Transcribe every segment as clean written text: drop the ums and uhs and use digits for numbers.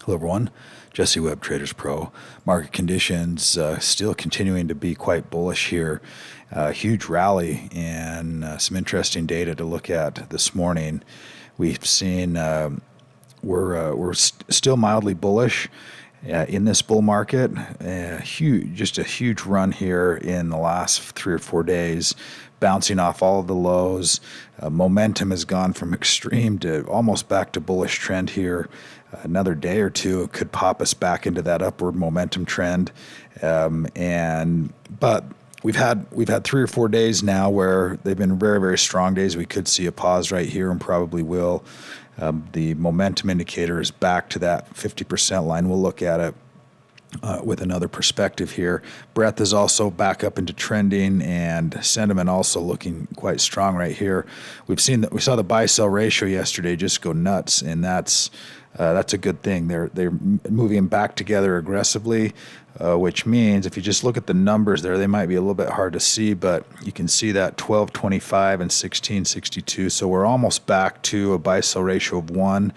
Hello, everyone. Jesse Webb, Traders Pro. Market conditions still continuing to be quite bullish here. Huge rally and some interesting data to look at this morning. We've seen we're still mildly bullish in this bull market. Just a huge run here in the last 3 or 4 days, bouncing off all of the lows. Momentum has gone from extreme to almost back to bullish trend here. Another day or two, it could pop us back into that upward momentum trend. But we've had 3 or 4 days now where they've been very, very strong days. We could see a pause right here and probably will. The momentum indicator is back to that 50% line. We'll look at it with another perspective here. Breadth is also back up into trending, and sentiment also looking quite strong right here. We saw the buy-sell ratio yesterday just go nuts, and that's a good thing. They're moving back together aggressively, which means if you just look at the numbers there, they might be a little bit hard to see, but you can see that 12.25 and 16.62. So we're almost back to a buy-sell ratio of 1.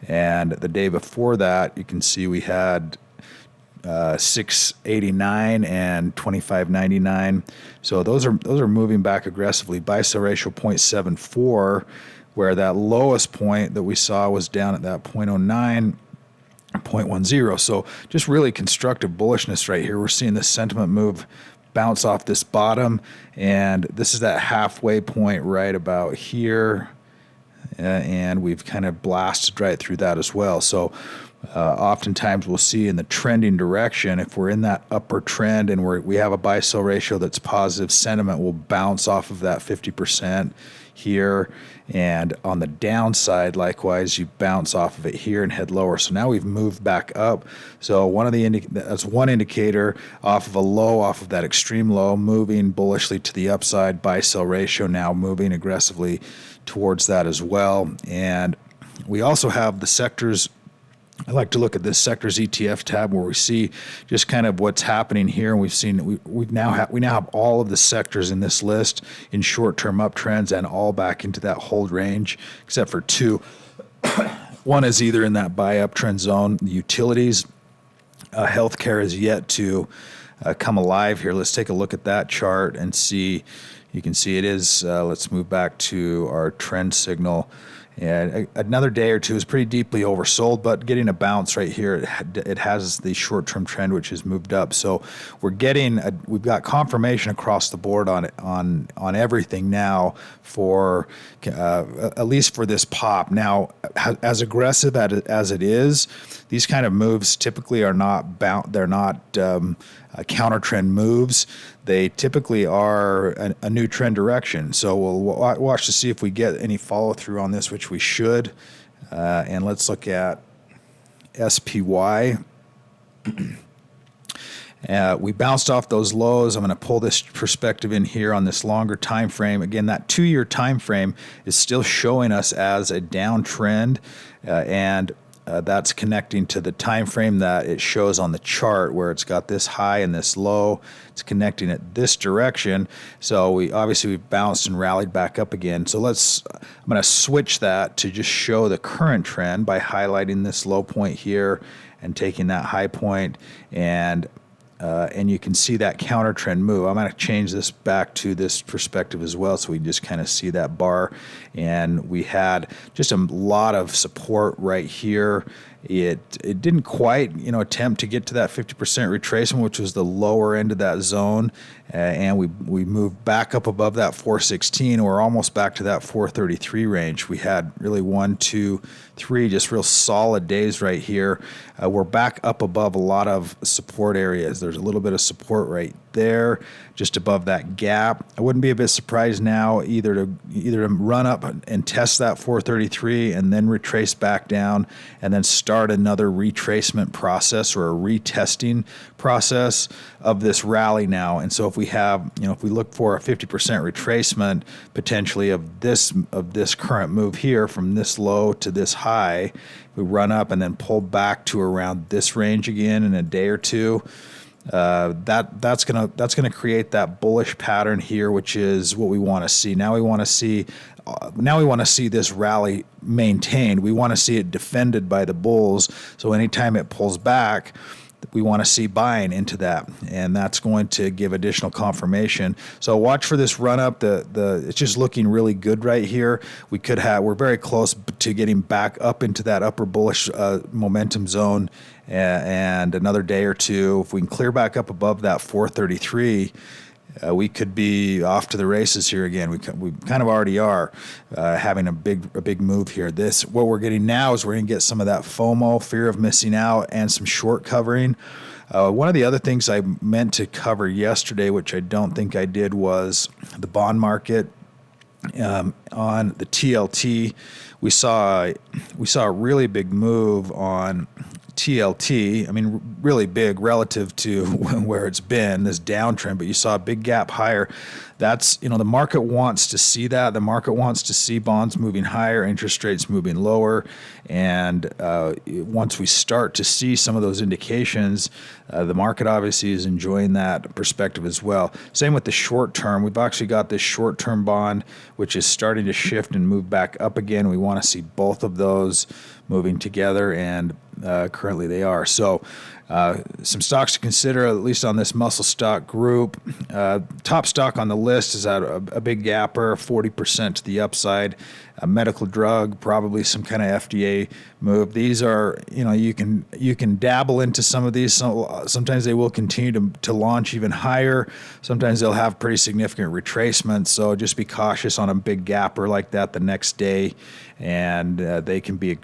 And the day before that, you can see we had 6.89 and 25.99. So those are moving back aggressively. Buy-sell ratio 0.74. Where that lowest point that we saw was down at that 0.09, 0.10. So just really constructive bullishness right here. We're seeing this sentiment move bounce off this bottom, and this is that halfway point right about here, and we've kind of blasted right through that as well. So oftentimes we'll see in the trending direction, if we're in that upper trend and we have a buy-sell ratio that's positive, sentiment will bounce off of that 50% here, and on the downside, likewise, you bounce off of it here and head lower. So now we've moved back up. So that's one indicator off of a low, off of that extreme low, moving bullishly to the upside. Buy-sell ratio now moving aggressively towards that as well. And we also have the sectors. I like to look at this sectors ETF tab where we see just kind of what's happening here, and we've seen we now have all of the sectors in this list in short-term uptrends and all back into that hold range, except for 2. One is either in that buy uptrend zone. The utilities, healthcare is yet to come alive here. Let's take a look at that chart and see. You can see it is. Let's move back to our trend signal. And another day or two is pretty deeply oversold, but getting a bounce right here. It has the short-term trend, which has moved up. So we've got confirmation across the board on everything now for at least for this pop. Now, as aggressive as it is, these kind of moves typically are not they're not counter trend moves. They typically are a new trend direction. So we'll watch to see if we get any follow through on this, which we should. And let's look at SPY. We bounced off those lows. I'm going to pull this perspective in here on this longer time frame. Again, that 2-year time frame is still showing us as a downtrend, and that's connecting to the time frame that it shows on the chart where it's got this high and this low. It's connecting it this direction. So we've bounced and rallied back up again. So I'm going to switch that to just show the current trend by highlighting this low point here and taking that high point, and you can see that counter trend move. I'm going to change this back to this perspective as well, so we just kind of see that bar. And we had just a lot of support right here. It didn't quite, attempt to get to that 50% retracement, which was the lower end of that zone, and we moved back up above that 416. We're almost back to that 433 range. We had really 1, 2, 3 just real solid days right here. We're back up above a lot of support areas. There's a little bit of support right there, just above that gap. I wouldn't be a bit surprised now either to run up and test that 433 and then retrace back down and then start another retracement process or a retesting process of this rally now. And so if we look for a 50% retracement potentially of this current move here from this low to this high, we run up and then pull back to around this range again in a day or two. That's gonna create that bullish pattern here, which is what we want to see. Now we want to see now we want to see this rally maintained. We want to see it defended by the bulls. So anytime it pulls back, we want to see buying into that, and that's going to give additional confirmation. So watch for this run up. It's just looking really good right here. We're very close to getting back up into that upper bullish momentum zone, and another day or two, if we can clear back up above that 433. We could be off to the races here again. We kind of already are having a big move here. What we're getting now is we're going to get some of that FOMO, fear of missing out, and some short covering. One of the other things I meant to cover yesterday, which I don't think I did, was the bond market. On the TLT, we saw a really big move on TLT. I mean, really big relative to where it's been, this downtrend, but you saw a big gap higher. That's, the market wants to see that. The market wants to see bonds moving higher, interest rates moving lower. And once we start to see some of those indications, the market obviously is enjoying that perspective as well. Same with the short term. We've actually got this short term bond, which is starting to shift and move back up again. We want to see both of those moving together, and currently they are. So some stocks to consider, at least on this muscle stock group. Top stock on the list is at a big gapper, 40% to the upside. A medical drug, probably some kind of FDA move. These are, you can dabble into some of these. Sometimes they will continue to launch even higher. Sometimes they'll have pretty significant retracements. So just be cautious on a big gapper like that the next day, and they can be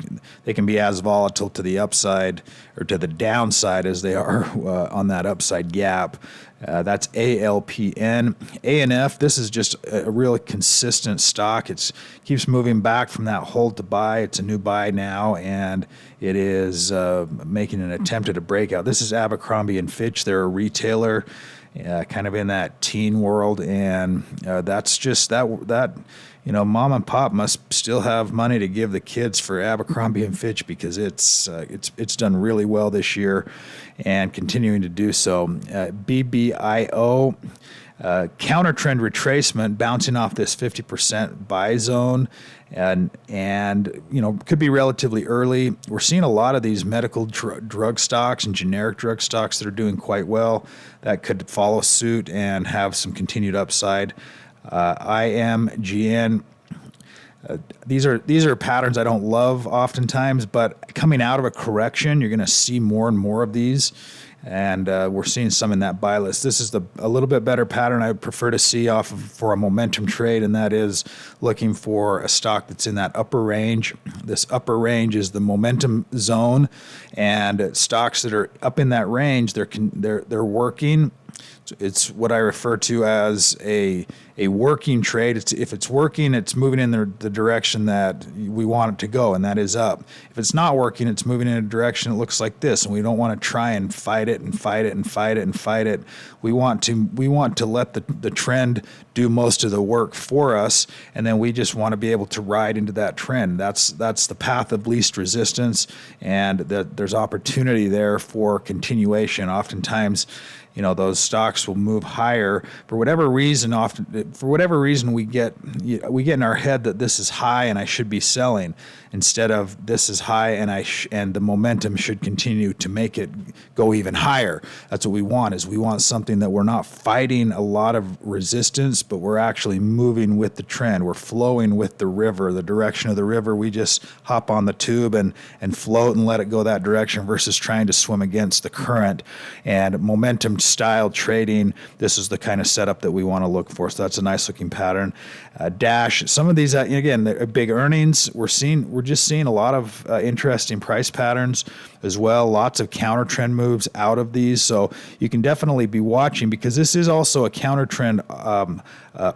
as volatile to the upside or to the downside as they are on that upside gap. That's ALPN. ANF, this is just a really consistent stock. It keeps moving back from that hold to buy. It's a new buy now, and it is making an attempt at a breakout. This is Abercrombie & Fitch. They're a retailer, kind of in that teen world, and that's just that. Mom and pop must still have money to give the kids for Abercrombie & Fitch, because it's done really well this year and continuing to do so. BBIO, counter trend retracement, bouncing off this 50% buy zone, and could be relatively early. We're seeing a lot of these medical drug stocks and generic drug stocks that are doing quite well. That could follow suit and have some continued upside. IMGN. These are patterns I don't love oftentimes, but coming out of a correction, you're going to see more and more of these, and we're seeing some in that buy list. This is a little bit better pattern I would prefer to see for a momentum trade, and that is looking for a stock that's in that upper range. This upper range is the momentum zone, and stocks that are up in that range, they're working. It's what I refer to as a working trade. If it's working, it's moving in the direction that we want it to go, and that is up. If it's not working, it's moving in a direction that looks like this, and we don't want to try and fight it and fight it and fight it and fight it. We want to let the trend do most of the work for us, and then we just want to be able to ride into that trend. That's the path of least resistance, and there's opportunity there for continuation. Oftentimes, those stocks will move higher for whatever reason. We get in our head that this is high and I should be selling, instead of this is high and the momentum should continue to make it go even higher. That's what we want. Is we want something that we're not fighting a lot of resistance, but we're actually moving with the trend. We're flowing with the river, the direction of the river. We just hop on the tube and float and let it go that direction, versus trying to swim against the current. And momentum style trading, this is the kind of setup that we want to look for. So that's a nice looking pattern. Dash, some of these, again, they're big earnings. We're just seeing a lot of interesting price patterns as well. Lots of counter trend moves out of these. So you can definitely be watching, because this is also a counter trend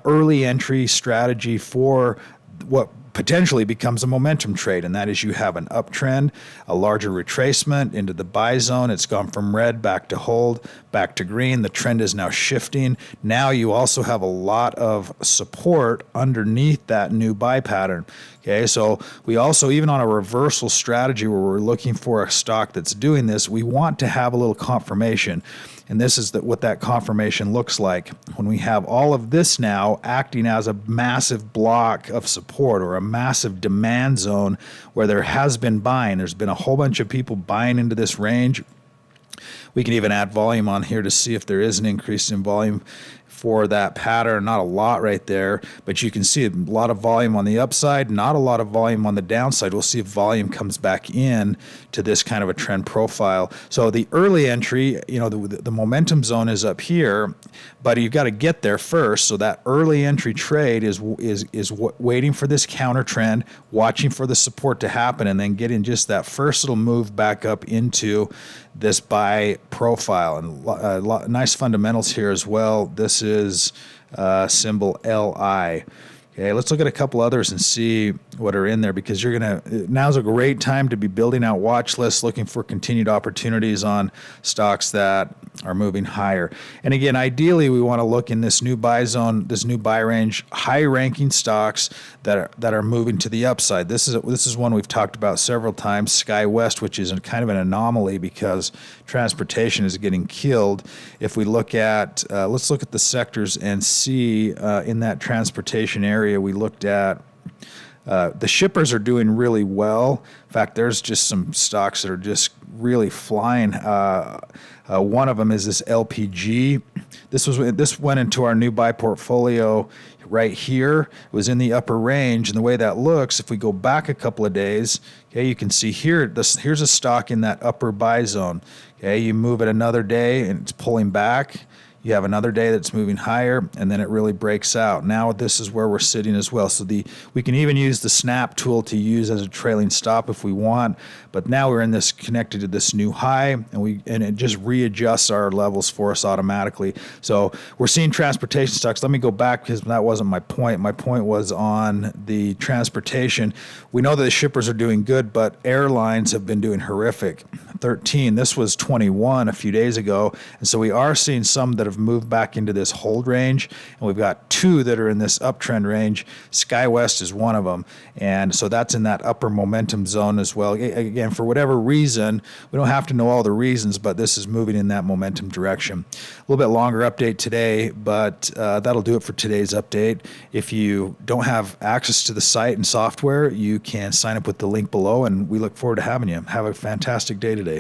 early entry strategy for what potentially becomes a momentum trade, and that is you have an uptrend, a larger retracement into the buy zone. It's gone from red back to hold, back to green. The trend is now shifting. Now you also have a lot of support underneath that new buy pattern. Okay, so we also, even on a reversal strategy where we're looking for a stock that's doing this, we want to have a little confirmation. And this is what that confirmation looks like. When we have all of this now acting as a massive block of support or a massive demand zone where there has been buying, there's been a whole bunch of people buying into this range. We can even add volume on here to see if there is an increase in volume for that pattern. Not a lot right there, but you can see a lot of volume on the upside, not a lot of volume on the downside. We'll see if volume comes back in to this kind of a trend profile. So the early entry, the momentum zone is up here, but you've got to get there first. So that early entry trade is waiting for this counter trend, watching for the support to happen, and then getting just that first little move back up into this buy profile. And nice fundamentals here as well. This is symbol LI. Okay, let's look at a couple others and see what are in there, because now's a great time to be building out watch lists, looking for continued opportunities on stocks that are moving higher. And again, ideally, we want to look in this new buy zone, this new buy range, high-ranking stocks that are moving to the upside. This is one we've talked about several times, SkyWest, which is kind of an anomaly because transportation is getting killed. If we look at, let's look at the sectors and see in that transportation area, we looked at the shippers are doing really well. In fact, there's just some stocks that are just really flying. One of them is this LPG. This went into our new buy portfolio right here. It was in the upper range, and the way that looks, if we go back a couple of days, okay, you can see here. Here's a stock in that upper buy zone. Okay, you move it another day, and it's pulling back. You have another day that's moving higher, and then it really breaks out. Now this is where we're sitting as well. So we can even use the snap tool to use as a trailing stop if we want. But now we're in this connected to this new high, and it just readjusts our levels for us automatically. So we're seeing transportation stocks. Let me go back because that wasn't my point. My point was on the transportation. We know that the shippers are doing good, but airlines have been doing horrific. 13. This was 21 a few days ago, and so we are seeing some that have moved back into this hold range, and we've got two that are in this uptrend range. SkyWest is one of them, and so that's in that upper momentum zone as well. Again, for whatever reason, we don't have to know all the reasons, but this is moving in that momentum direction. A little bit longer update today, but that'll do it for today's update. If you don't have access to the site and software, you can sign up with the link below, and we look forward to having you. Have a fantastic day today.